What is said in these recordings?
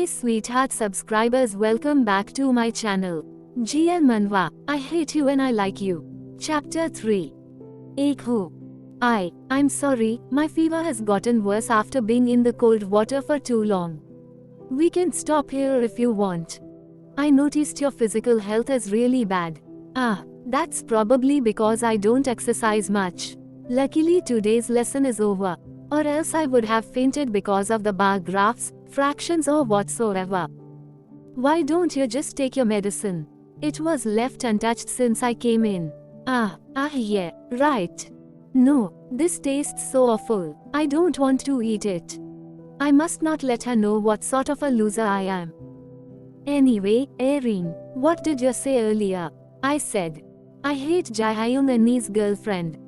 Hey sweetheart subscribers, welcome back to my channel. GL Manwa, I hate you and I like you. Chapter 3. Ek ho. I'm sorry, my fever has gotten worse after being in the cold water for too long. We can stop here if you want. I noticed your physical health is really bad. That's probably because I don't exercise much. Luckily today's lesson is over. Or else I would have fainted because of the bar graphs, fractions or whatsoever. Why don't you just take your medicine? It was left untouched since I came in. Yeah, right. No, this tastes so awful. I don't want to eat it. I must not let her know what sort of a loser I am. Anyway, Erin, what did you say earlier? I said, I hate Jaehyung Annie's girlfriend.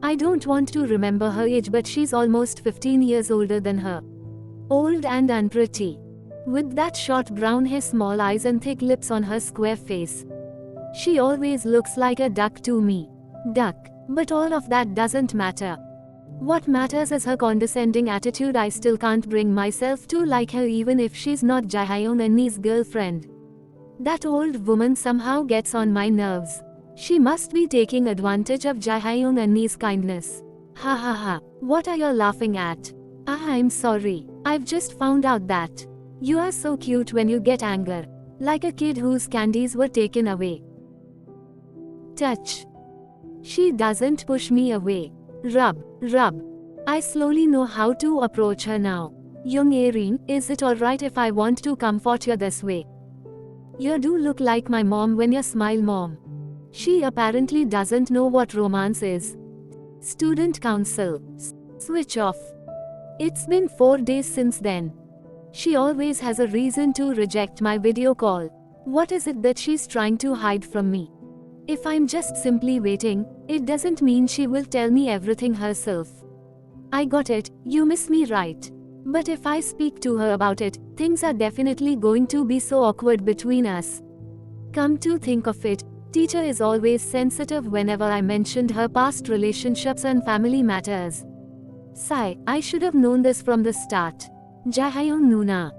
I don't want to remember her age, but she's almost 15 years older than her. Old and unpretty. With that short brown hair, small eyes and thick lips on her square face. She always looks like a duck to me. Duck. But all of that doesn't matter. What matters is her condescending attitude. I still can't bring myself to like her even if she's not Jaehyung Annie's girlfriend. That old woman somehow gets on my nerves. She must be taking advantage of Jaehyung Annie's kindness. Ha ha ha, what are you laughing at? I'm sorry, I've just found out that you are so cute when you get anger. Like a kid whose candies were taken away. Touch. She doesn't push me away. Rub. I slowly know how to approach her now. Young Erin, is it alright if I want to comfort you this way? You do look like my mom when you smile, mom. She apparently doesn't know what romance is. Student council. Switch off. It's been 4 days since then. She always has a reason to reject my video call. What is it that she's trying to hide from me? If I'm just simply waiting, it doesn't mean she will tell me everything herself. I got it, you miss me, right? But if I speak to her about it, things are definitely going to be so awkward between us. Come to think of it, teacher is always sensitive whenever I mentioned her past relationships and family matters. Sigh, I should have known this from the start. Jaehyung Nuna.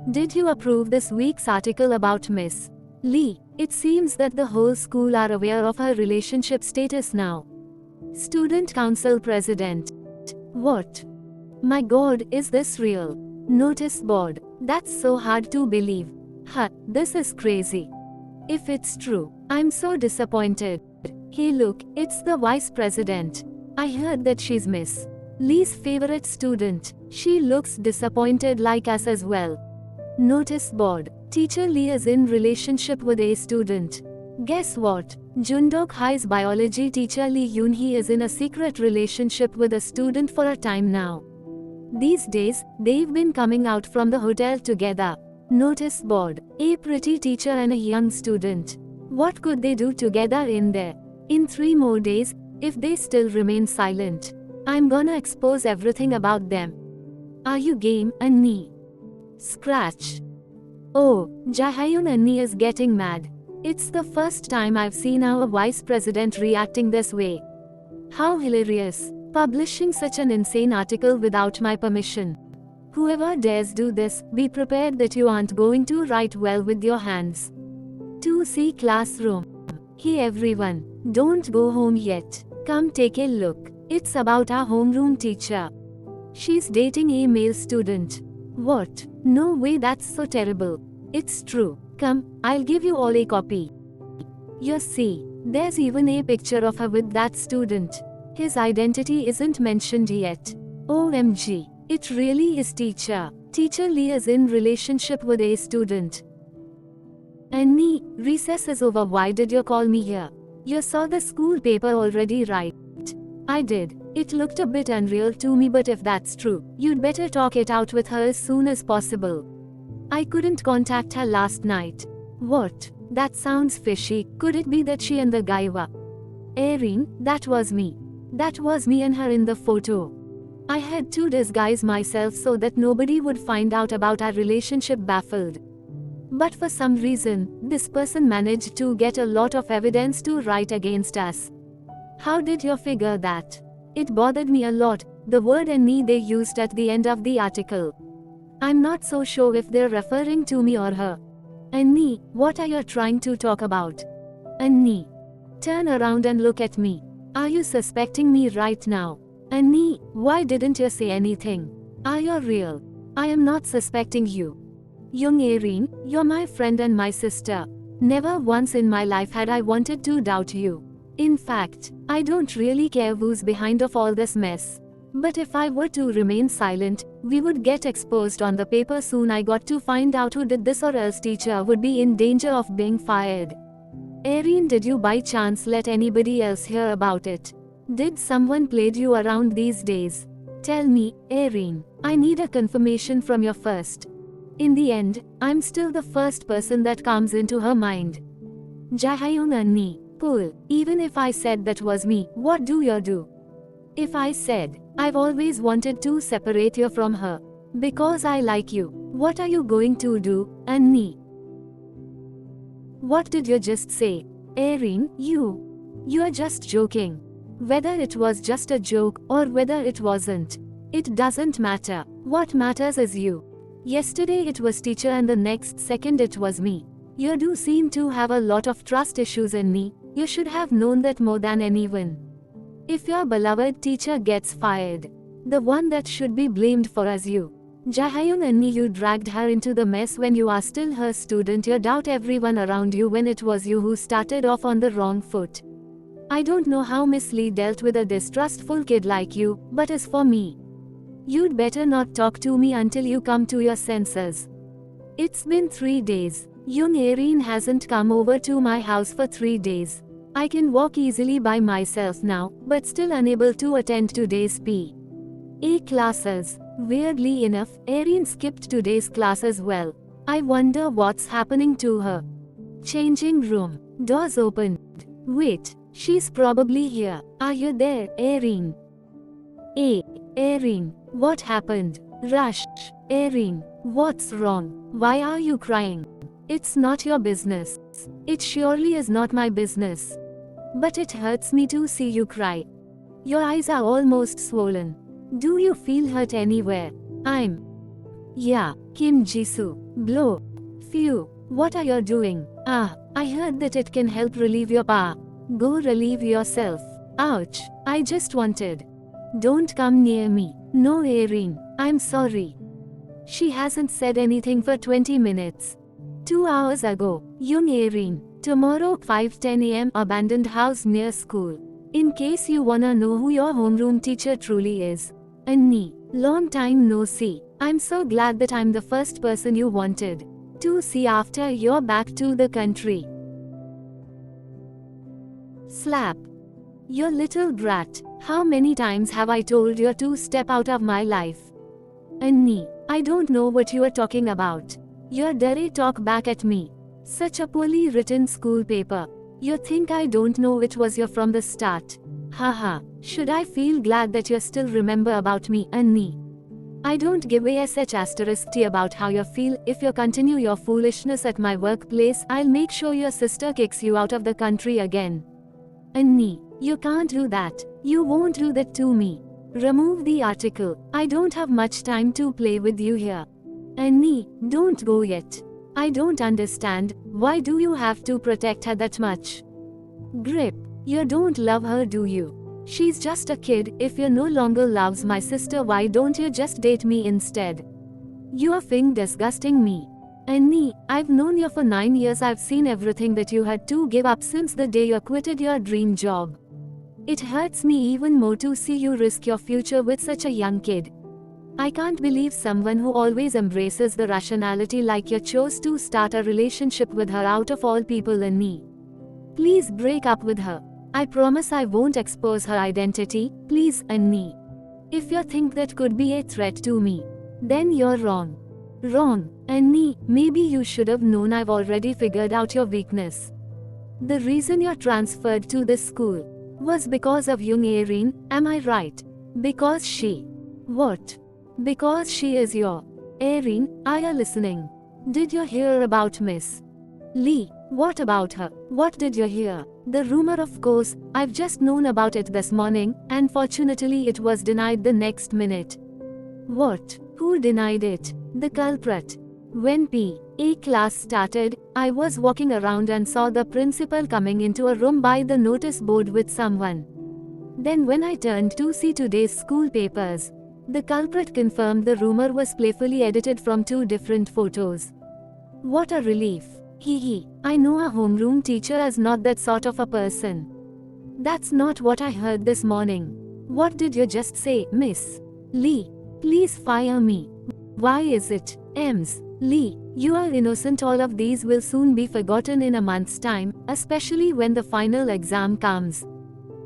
Did you approve this week's article about Miss Lee? It seems that the whole school are aware of her relationship status now. Student Council President. What? My god, is this real? Notice board. That's so hard to believe. This is crazy. If it's true, I'm so disappointed. Hey look, it's the vice president. I heard that she's Miss Lee's favorite student. She looks disappointed like us as well. Notice board. Teacher Lee is in relationship with a student. Guess what? Jundok High's biology teacher Lee Yoon-hee is in a secret relationship with a student for a time now. These days, they've been coming out from the hotel together. Notice board. A pretty teacher and a young student. What could they do together in there? In 3 more days, if they still remain silent, I'm gonna expose everything about them. Are you game, Annie? Scratch. Oh, Jaehyung Annie is getting mad. It's the first time I've seen our vice president reacting this way. How hilarious. Publishing such an insane article without my permission. Whoever dares do this, be prepared that you aren't going to write well with your hands. 2C Classroom. Hey everyone, don't go home yet. Come take a look. It's about our homeroom teacher. She's dating a male student. What? No way, that's so terrible. It's true. Come, I'll give you all a copy. You see, there's even a picture of her with that student. His identity isn't mentioned yet. OMG. It really is teacher. Teacher Lee is in relationship with a student. Annie, recess is over. Why did you call me here? You saw the school paper already, right? I did. It looked a bit unreal to me, but if that's true, you'd better talk it out with her as soon as possible. I couldn't contact her last night. What? That sounds fishy. Could it be that she and the guy were? Erin, that was me. That was me and her in the photo. I had to disguise myself so that nobody would find out about our relationship. Baffled. But for some reason, this person managed to get a lot of evidence to write against us. How did you figure that? It bothered me a lot, the word Annie they used at the end of the article. I'm not so sure if they're referring to me or her. Annie, what are you trying to talk about? Annie, turn around and look at me. Are you suspecting me right now? Annie, why didn't you say anything? Are you real? I am not suspecting you. Young Erin, you're my friend and my sister. Never once in my life had I wanted to doubt you. In fact, I don't really care who's behind of all this mess. But if I were to remain silent, we would get exposed on the paper soon. I got to find out who did this or else teacher would be in danger of being fired. Erin, did you by chance let anybody else hear about it? Did someone played you around these days? Tell me, Erin. I need a confirmation from you first. In the end, I'm still the first person that comes into her mind. Jahyun Annie, cool. Even if I said that was me, what do you do? If I said, I've always wanted to separate you from her. Because I like you. What are you going to do, Annie? What did you just say? Erin, you are just joking. Whether it was just a joke or whether it wasn't, it doesn't matter. What matters is you. Yesterday it was teacher and the next second it was me. You do seem to have a lot of trust issues in me. You should have known that more than anyone. If your beloved teacher gets fired, the one that should be blamed for is you. Jahyun Annie, you dragged her into the mess when you are still her student. You doubt everyone around you when it was you who started off on the wrong foot. I don't know how Miss Lee dealt with a distrustful kid like you, but as for me, you'd better not talk to me until you come to your senses. It's been 3 days. Young Erin hasn't come over to my house for 3 days. I can walk easily by myself now, but still unable to attend today's PE classes. Weirdly enough, Erin skipped today's class as well. I wonder what's happening to her. Changing room. Doors opened. Wait, she's probably here. Are you there, Erin? Erin, what happened? Rush. Erin, what's wrong? Why are you crying? It's not your business. It surely is not my business. But it hurts me to see you cry. Your eyes are almost swollen. Do you feel hurt anywhere? Yeah, Kim Jisoo. Blow. Phew, what are you doing? I heard that it can help relieve your pain. Go relieve yourself. Ouch, I just wanted. Don't come near me. No, Erin, I'm sorry. She hasn't said anything for 20 minutes. 2 hours ago, young Erin, tomorrow 5:10 am, abandoned house near school. In case you wanna know who your homeroom teacher truly is. Annie, long time no see. I'm so glad that I'm the first person you wanted to see after you're back to the country. Slap. You little brat, how many times have I told you to step out of my life? Annie, I don't know what you are talking about. You dare talk back at me. Such a poorly written school paper. You think I don't know it was you from the start. Haha, should I feel glad that you still remember about me, Annie? I don't give a such asterisk tea about how you feel. If you continue your foolishness at my workplace, I'll make sure your sister kicks you out of the country again. Annie, you can't do that. You won't do that to me. Remove the article. I don't have much time to play with you here. Annie, don't go yet. I don't understand, why do you have to protect her that much? Grip, you don't love her, do you? She's just a kid. If you no longer loves my sister, why don't you just date me instead? You are disgusting me. Annie, I've known you for 9 years. I've seen everything that you had to give up since the day you quitted your dream job. It hurts me even more to see you risk your future with such a young kid. I can't believe someone who always embraces the rationality like you chose to start a relationship with her out of all people. Annie, please break up with her. I promise I won't expose her identity. Please, Annie. If you think that could be a threat to me, then you're wrong. Wrong, Annie. Maybe you should have known. I've already figured out your weakness. The reason you're transferred to this school was because of young Erin, am I right? Because she... What? Because she is your... Erin, are you listening? Did you hear about Miss Lee? What about her? What did you hear? The rumor, of course. I've just known about it this morning, and fortunately it was denied the next minute. What? Who denied it? The culprit. When P.A. class started, I was walking around and saw the principal coming into a room by the notice board with someone. Then when I turned to see today's school papers, the culprit confirmed the rumor was playfully edited from 2 different photos. What a relief. Hee. I know a homeroom teacher is not that sort of a person. That's not what I heard this morning. What did you just say, Miss Lee? Please fire me. Why is it, Ms. Lee, you are innocent. All of these will soon be forgotten in a month's time, especially when the final exam comes.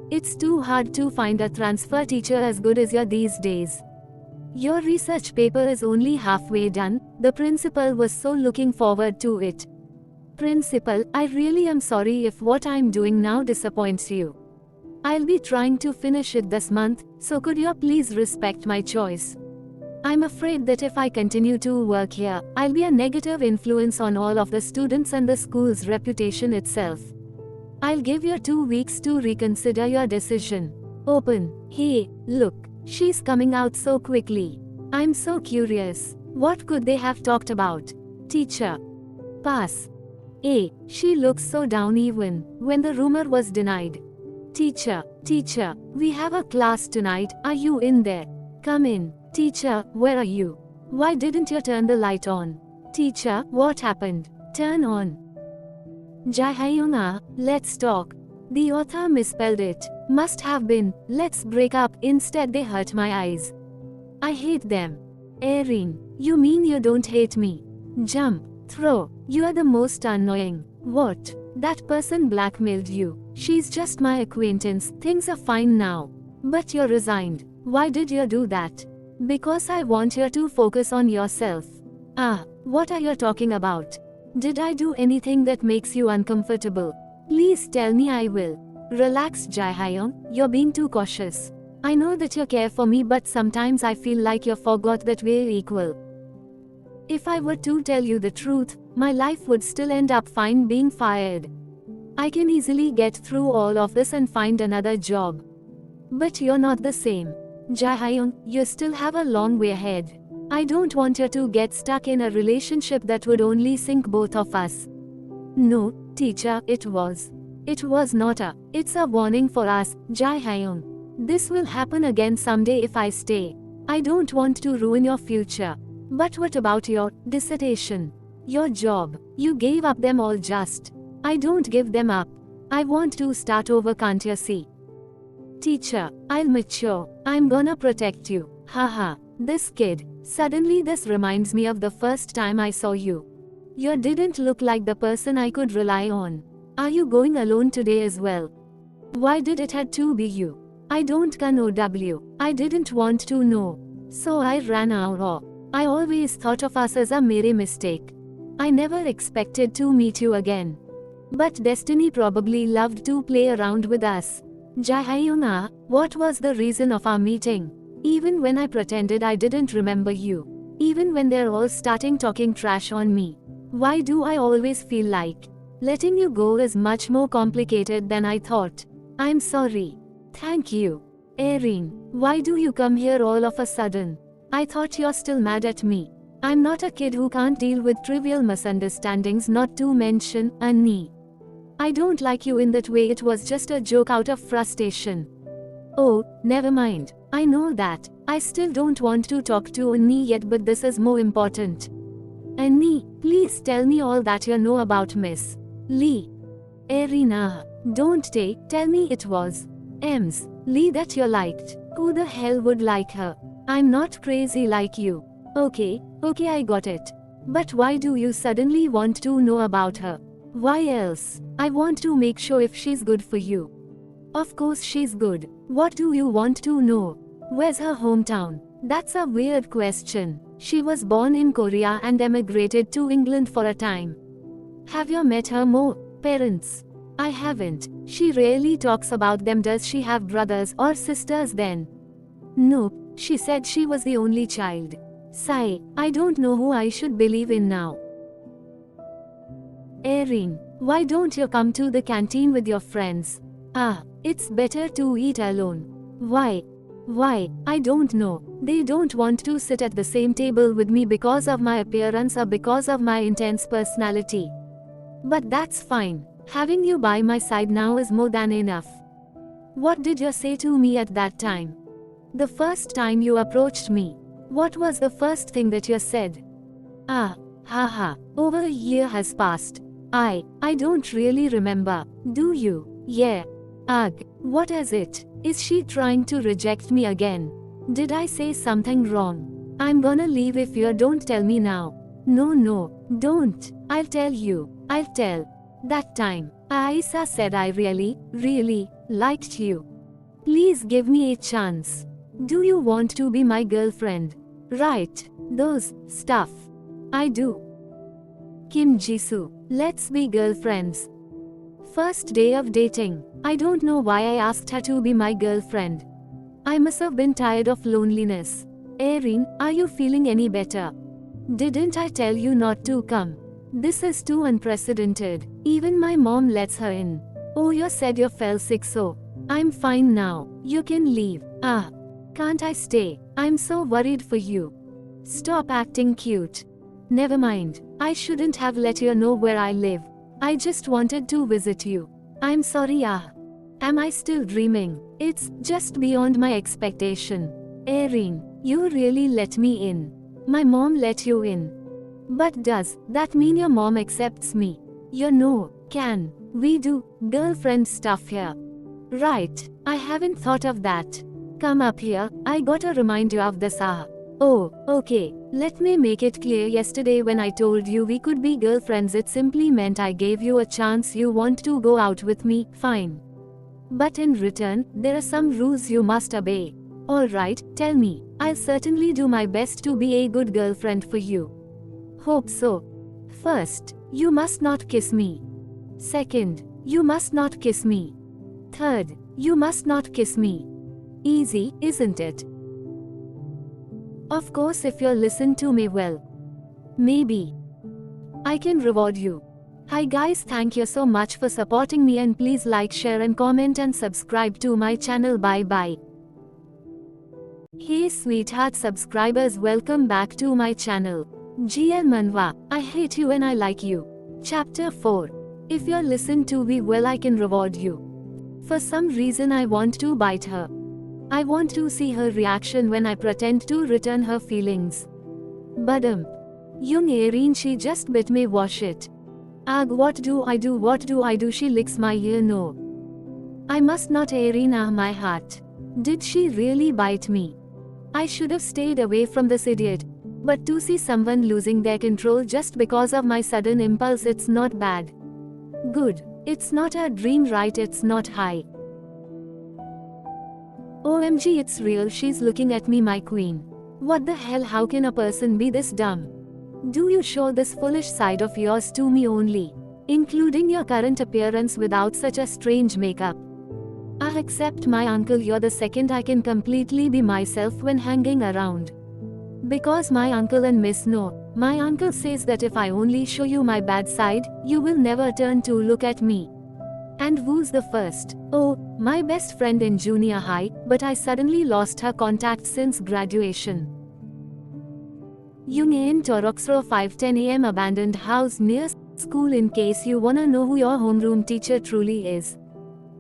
It's too hard to find a transfer teacher as good as you these days. Your research paper is only halfway done. The principal was so looking forward to it. Principal, I really am sorry if what I'm doing now disappoints you. I'll be trying to finish it this month, so could you please respect my choice? I'm afraid that if I continue to work here, I'll be a negative influence on all of the students and the school's reputation itself. I'll give you 2 weeks to reconsider your decision. Open. Hey, look, she's coming out so quickly. I'm so curious. What could they have talked about? Teacher. Pass. She looks so down even when the rumor was denied. Teacher, we have a class tonight. Are you in there? Come in. Teacher, where are you? Why didn't you turn the light on? Teacher, what happened? Turn on. Jae-hyun, let's talk. The author misspelled it. Must have been, let's break up. Instead they hurt my eyes. I hate them. Erin, you mean you don't hate me? Jump. Throw. You are the most annoying. What? That person blackmailed you. She's just my acquaintance. Things are fine now. But you're resigned. Why did you do that? Because I want you to focus on yourself. What are you talking about? Did I do anything that makes you uncomfortable? Please tell me. I will. Relax, Jae-hyun, you're being too cautious. I know that you care for me, but sometimes I feel like you forgot that we're equal. If I were to tell you the truth, my life would still end up fine being fired. I can easily get through all of this and find another job. But you're not the same. Jae-hyun, you still have a long way ahead. I don't want you to get stuck in a relationship that would only sink both of us. No, teacher, it was not a. It's a warning for us, Jae-hyun. This will happen again someday if I stay. I don't want to ruin your future. But what about your dissertation? Your job? You gave up them all just. I don't give them up. I want to start over, can't you see? Teacher, I'll mature. I'm gonna protect you. Haha, this kid. Suddenly this reminds me of the first time I saw you. You didn't look like the person I could rely on. Are you going alone today as well? Why did it had to be you? I don't know. I didn't want to know. So I ran out. I always thought of us as a mere mistake. I never expected to meet you again. But destiny probably loved to play around with us. Jae-hyun, what was the reason of our meeting? Even when I pretended I didn't remember you. Even when they're all starting talking trash on me. Why do I always feel like letting you go is much more complicated than I thought? I'm sorry. Thank you. Erin, why do you come here all of a sudden? I thought you're still mad at me. I'm not a kid who can't deal with trivial misunderstandings, not to mention Annie. I don't like you in that way. It was just a joke out of frustration. Oh, never mind. I know that. I still don't want to talk to Annie yet, but this is more important. Annie, please tell me all that you know about Miss Lee. Erin, don't tell me it was Ms. Lee that you liked. Who the hell would like her? I'm not crazy like you. Okay, I got it. But why do you suddenly want to know about her? Why else? I want to make sure if she's good for you. Of course she's good. What do you want to know? Where's her hometown? That's a weird question. She was born in Korea and emigrated to England for a time. Have you met her parents? I haven't. She rarely talks about them. Does she have brothers or sisters then? Nope. She said she was the only child. Sigh. I don't know who I should believe in now. Erin, why don't you come to the canteen with your friends? It's better to eat alone. Why? Why? I don't know. They don't want to sit at the same table with me because of my appearance or because of my intense personality. But that's fine. Having you by my side now is more than enough. What did you say to me at that time? The first time you approached me. What was the first thing that you said? Ah, haha, over a year has passed. I don't really remember. Do you? Yeah. Ugh, what is it? Is she trying to reject me again? Did I say something wrong? I'm gonna leave if you don't tell me now. No, don't. I'll tell you. I'll tell. That time, Aisa said I really liked you. Please give me a chance. Do you want to be my girlfriend? Right, those stuff. I do. Kim Jisoo, let's be girlfriends. First day of dating. I don't know why I asked her to be my girlfriend. I must have been tired of loneliness. Erin, are you feeling any better? Didn't I tell you not to come? This is too unprecedented. Even my mom lets her in. Oh, you said you fell sick, so I'm fine now. You can leave. Can't I stay? I'm so worried for you. Stop acting cute. Never mind. I shouldn't have let you know where I live. I just wanted to visit you. I'm sorry. Am I still dreaming? It's just beyond my expectation. Erin, you really let me in. My mom let you in. But does that mean your mom accepts me? You know, can we do girlfriend stuff here? Right, I haven't thought of that. Come up here, I gotta remind you of this. Oh, okay, let me make it clear. Yesterday when I told you we could be girlfriends, it simply meant I gave you a chance. You want to go out with me, fine. But in return, there are some rules you must obey. Alright, tell me. I'll certainly do my best to be a good girlfriend for you. Hope so. First, you must not kiss me. Second, you must not kiss me. Third, you must not kiss me. Easy, isn't it? Of course, if you'll listen to me well. Maybe I can reward you. Hi guys, thank you so much for supporting me, and please like, share and comment and subscribe to my channel. Bye bye. Hey sweetheart subscribers, welcome back to my channel. GL Manhwa, I hate you and I like you. Chapter 4. If you'll listen to me well, I can reward you. For some reason I want to bite her. I want to see her reaction when I pretend to return her feelings. Badum. Young Erin, she just bit me. Wash it. Ugh, what do I do? What do I do? She licks my ear. No. I must not. Erin, my heart. Did she really bite me? I should have stayed away from this idiot. But to see someone losing their control just because of my sudden impulse, it's not bad. Good. It's not a dream, right? It's not high. OMG, it's real. She's looking at me, my queen. What the hell? How can a person be this dumb? Do you show this foolish side of yours to me only, including your current appearance without such a strange makeup? Except my uncle, you're the second I can completely be myself when hanging around. Because my uncle and Miss know. My uncle says that if I only show you my bad side, you will never turn to look at me. And who's the first? Oh, my best friend in junior high, but I suddenly lost her contact since graduation. Yungain Toroxro 5:10 am abandoned house near school. In case you wanna know who your homeroom teacher truly is.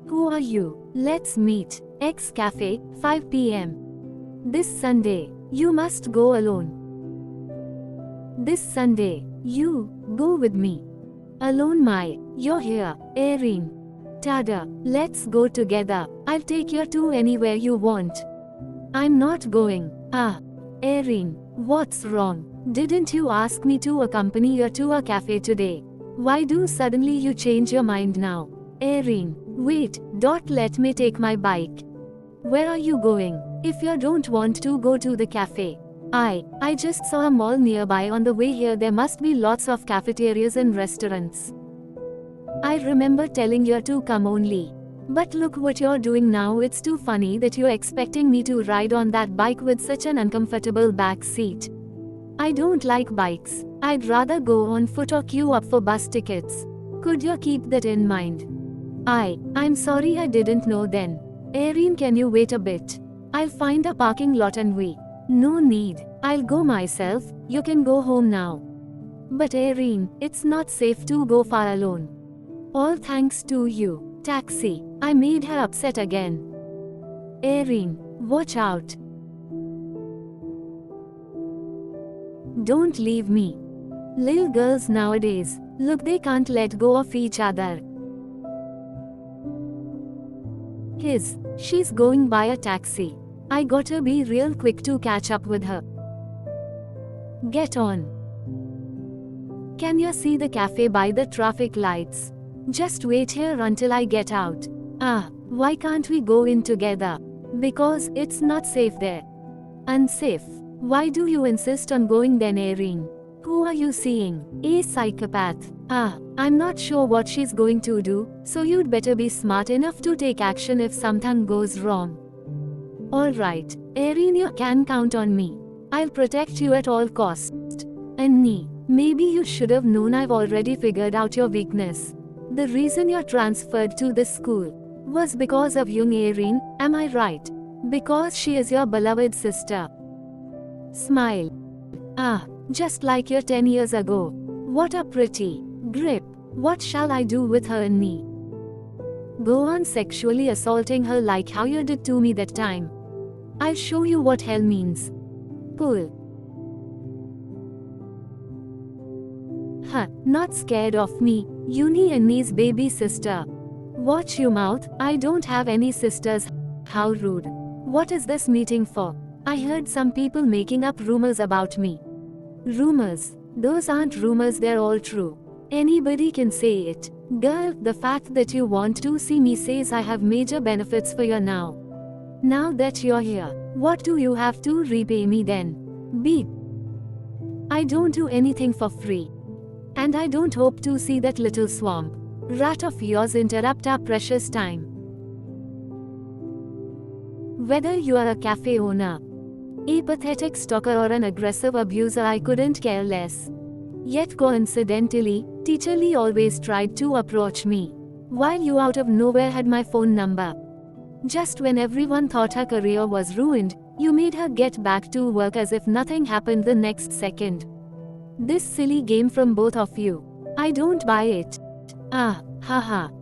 Who are you? Let's meet. X Cafe, 5 p.m. This Sunday. You must go alone. This Sunday. You go with me. Alone, you're here, Erin. Tada, let's go together. I'll take you to anywhere you want. I'm not going. Erin, what's wrong? Didn't you ask me to accompany you to a cafe today? Why do suddenly you change your mind now? Erin, wait, don't let me take my bike. Where are you going? If you don't want to go to the cafe. I just saw a mall nearby. On the way here there must be lots of cafeterias and restaurants. I remember telling you to come only. But look what you're doing now. It's too funny that you're expecting me to ride on that bike with such an uncomfortable back seat. I don't like bikes. I'd rather go on foot or queue up for bus tickets. Could you keep that in mind? I'm sorry, I didn't know then. Erin, can you wait a bit? I'll find a parking lot and we. No need. I'll go myself, you can go home now. But Erin, it's not safe to go far alone. All thanks to you. Taxi. I made her upset again. Erin, watch out. Don't leave me. Little girls nowadays, look, they can't let go of each other. She's going by a taxi. I gotta be real quick to catch up with her. Get on. Can you see the cafe by the traffic lights? Just wait here until I get out. Why can't we go in together? Because it's not safe there. Unsafe. Why do you insist on going then, Erin? Who are you seeing? A psychopath. I'm not sure what she's going to do, so you'd better be smart enough to take action if something goes wrong. Alright, Erin, you can count on me. I'll protect you at all costs. Annie, maybe you should have known I've already figured out your weakness. The reason you're transferred to this school was because of young Erin, am I right? Because she is your beloved sister. Smile. Just like your 10 years ago. What a pretty grip. What shall I do with her, Annie? Go on sexually assaulting her like how you did to me that time. I'll show you what hell means. Pull. Not scared of me, Uni Annie's baby sister. Watch your mouth, I don't have any sisters. How rude. What is this meeting for? I heard some people making up rumors about me. Rumors? Those aren't rumors, they're all true. Anybody can say it. Girl, the fact that you want to see me says I have major benefits for you now. Now that you're here, what do you have to repay me then? Beep. I don't do anything for free. And I don't hope to see that little swamp rat of yours interrupt our precious time. Whether you are a cafe owner, a pathetic stalker or an aggressive abuser, I couldn't care less. Yet coincidentally, Teacher Lee always tried to approach me, while you out of nowhere had my phone number. Just when everyone thought her career was ruined, you made her get back to work as if nothing happened the next second. This silly game from both of you. I don't buy it.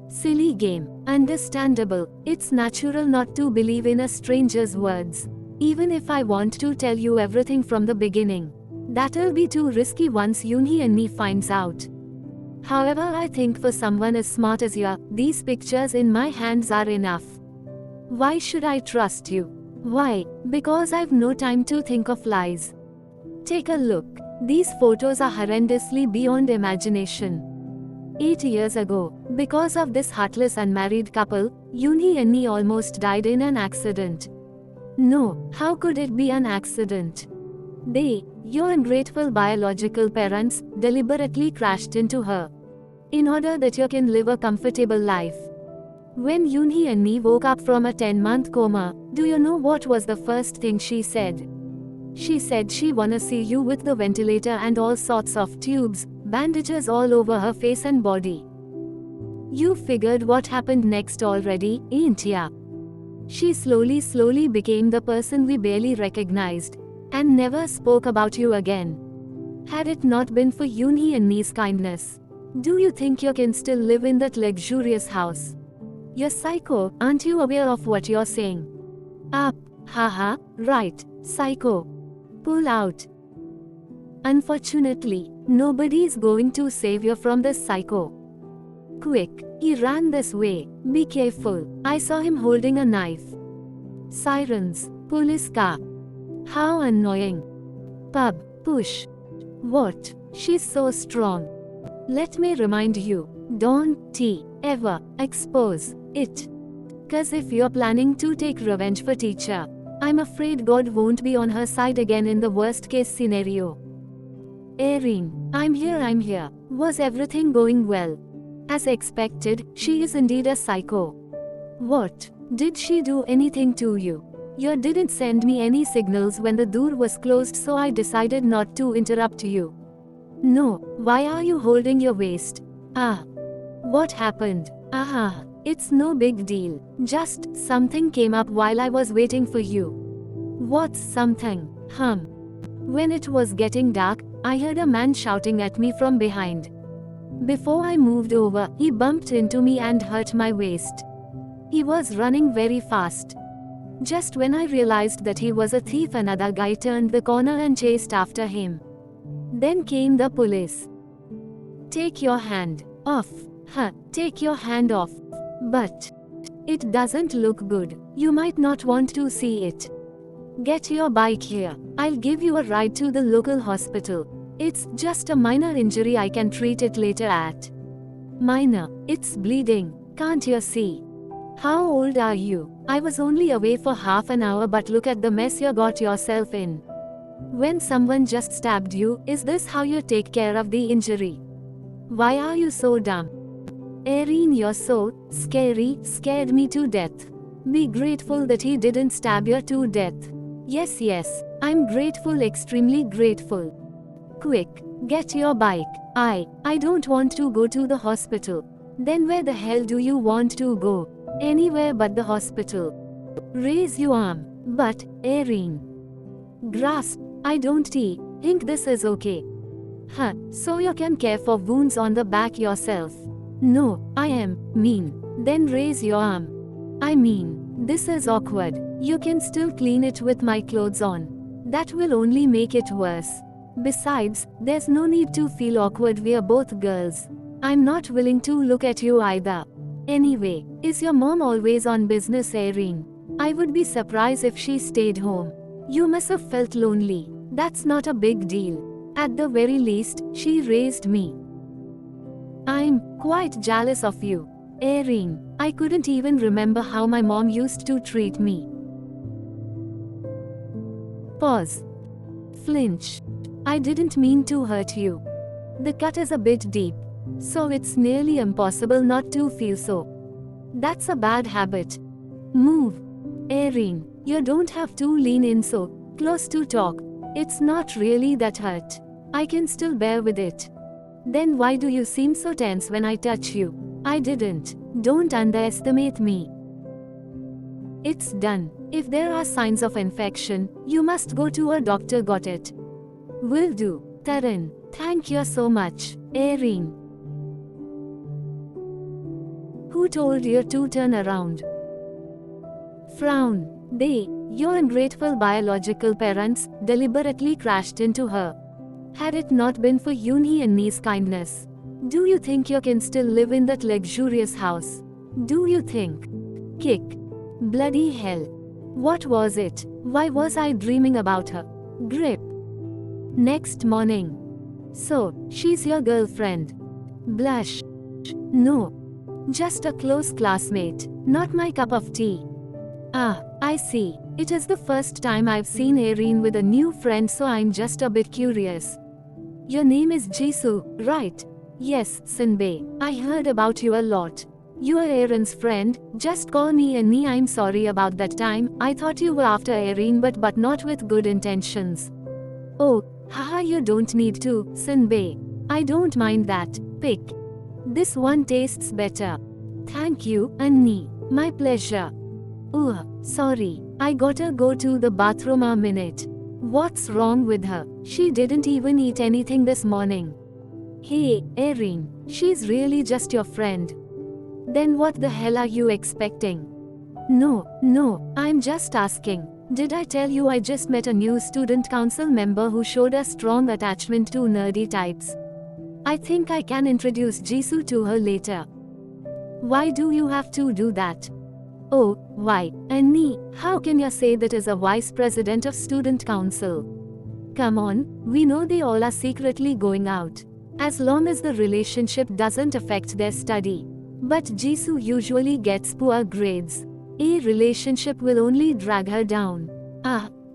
Silly game. Understandable. It's natural not to believe in a stranger's words. Even if I want to tell you everything from the beginning, that'll be too risky once Yoonhee and me finds out. However, I think for someone as smart as you, these pictures in my hands are enough. Why should I trust you? Why? Because I've no time to think of lies. Take a look. These photos are horrendously beyond imagination. 8 years ago, because of this heartless unmarried couple, Yoonhee and me almost died in an accident. No, how could it be an accident? They, your ungrateful biological parents, deliberately crashed into her, in order that you can live a comfortable life. When Yoonhee and me woke up from a 10-month coma, do you know what was the first thing she said? She said she wanna see you with the ventilator and all sorts of tubes, bandages all over her face and body. You figured what happened next already, ain't ya? She slowly became the person we barely recognized, and never spoke about you again. Had it not been for Yoonhee and me's kindness, do you think you can still live in that luxurious house? You're psycho, aren't you aware of what you're saying? Right, psycho. Pull out. Unfortunately, nobody's going to save you from this psycho. Quick, he ran this way, be careful, I saw him holding a knife. Sirens, police car. How annoying. Pub, push. What? She's so strong. Let me remind you, don't ever expose it. Cause if you're planning to take revenge for teacher, I'm afraid God won't be on her side again in the worst case scenario. Erin, I'm here. Was everything going well? As expected, she is indeed a psycho. What? Did she do anything to you? You didn't send me any signals when the door was closed, so I decided not to interrupt you. No, why are you holding your waist? What happened? It's no big deal. Just something came up while I was waiting for you. What's something? When it was getting dark, I heard a man shouting at me from behind. Before I moved over, he bumped into me and hurt my waist. He was running very fast. Just when I realized that he was a thief, another guy turned the corner and chased after him. Then came the police. Take your hand off. Take your hand off. But it doesn't look good. You might not want to see it. Get your bike here. I'll give you a ride to the local hospital. It's just a minor injury, I can treat it later at. Minor? It's bleeding. Can't you see? How old are you? I was only away for half an hour, but look at the mess you got yourself in. When someone just stabbed you, is this how you take care of the injury? Why are you so dumb? Erin, you're so scary, scared me to death. Be grateful that he didn't stab you to death. Yes, I'm grateful, extremely grateful. Quick, get your bike. I don't want to go to the hospital. Then where the hell do you want to go? Anywhere but the hospital. Raise your arm. But, Erin. Grasp. I don't think this is okay. So you can care for wounds on the back yourself. No, I am mean. Then raise your arm. I mean, this is awkward. You can still clean it with my clothes on. That will only make it worse. Besides, there's no need to feel awkward, we're both girls. I'm not willing to look at you either. Anyway, is your mom always on business, Erin? I would be surprised if she stayed home. You must have felt lonely. That's not a big deal. At the very least, she raised me. I'm quite jealous of you, Erin. I couldn't even remember how my mom used to treat me. Pause. Flinch. I didn't mean to hurt you. The cut is a bit deep, so it's nearly impossible not to feel so. That's a bad habit. Move. Erin, you don't have to lean in so close to talk. It's not really that hurt. I can still bear with it. Then why do you seem so tense when I touch you? I didn't. Don't underestimate me. It's done. If there are signs of infection, you must go to a doctor. Got it? Will do. Taran, thank you so much. Erin. Who told you to turn around? Frown. Your ungrateful biological parents, deliberately crashed into her. Had it not been for Yoonhee and Nee's kindness, do you think you can still live in that luxurious house? Do you think? Kick. Bloody hell. What was it? Why was I dreaming about her? Grip. Next morning. So, she's your girlfriend. Blush. No. Just a close classmate. Not my cup of tea. Ah, I see. It is the first time I've seen Erin with a new friend, so I'm just a bit curious. Your name is Jisoo, right? Yes, Sinbei. I heard about you a lot. You are Erin's friend. Just call me Annie. I'm sorry about that time. I thought you were after Erin, but not with good intentions. Oh, haha, you don't need to, Sinbei. I don't mind that. Pick. This one tastes better. Thank you, Annie. My pleasure. Sorry. I gotta go to the bathroom a minute. What's wrong with her? She didn't even eat anything this morning. Hey, Erin, she's really just your friend. Then what the hell are you expecting? No, I'm just asking. Did I tell you I just met a new student council member who showed a strong attachment to nerdy types? I think I can introduce Jisoo to her later. Why do you have to do that? Oh, why, Annie, how can you say that as a vice president of student council? Come on, we know they all are secretly going out. As long as the relationship doesn't affect their study. But Jisoo usually gets poor grades. A relationship will only drag her down.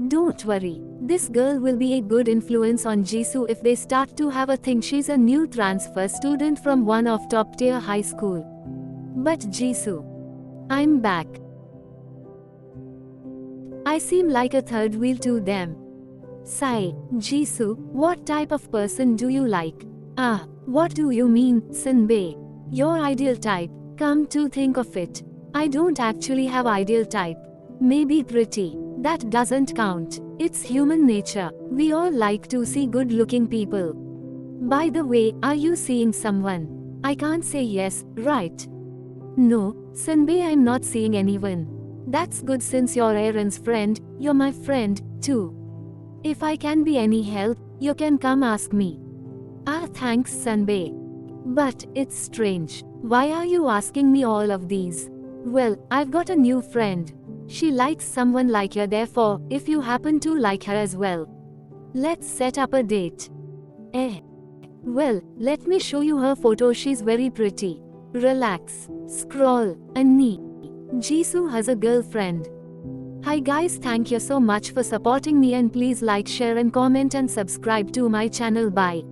Don't worry. This girl will be a good influence on Jisoo if they start to have a thing. She's a new transfer student from one of top tier high school. But Jisoo. I'm back. I seem like a third wheel to them. Sigh, Jisoo, what type of person do you like? What do you mean, Sinbei? Your ideal type. Come to think of it, I don't actually have ideal type. Maybe pretty. That doesn't count. It's human nature. We all like to see good looking people. By the way, are you seeing someone? I can't say yes, right? No, Sanbei, I'm not seeing anyone. That's good since you're Aaron's friend, you're my friend, too. If I can be any help, you can come ask me. Ah, thanks, Sanbei. But it's strange. Why are you asking me all of these? Well, I've got a new friend. She likes someone like you, therefore, if you happen to like her as well, let's set up a date. Eh. Well, let me show you her photo. She's very pretty. Relax. Scroll. Annie. Jisoo has a girlfriend. Hi guys, thank you so much for supporting me, and please like, share and comment and subscribe to my channel. Bye.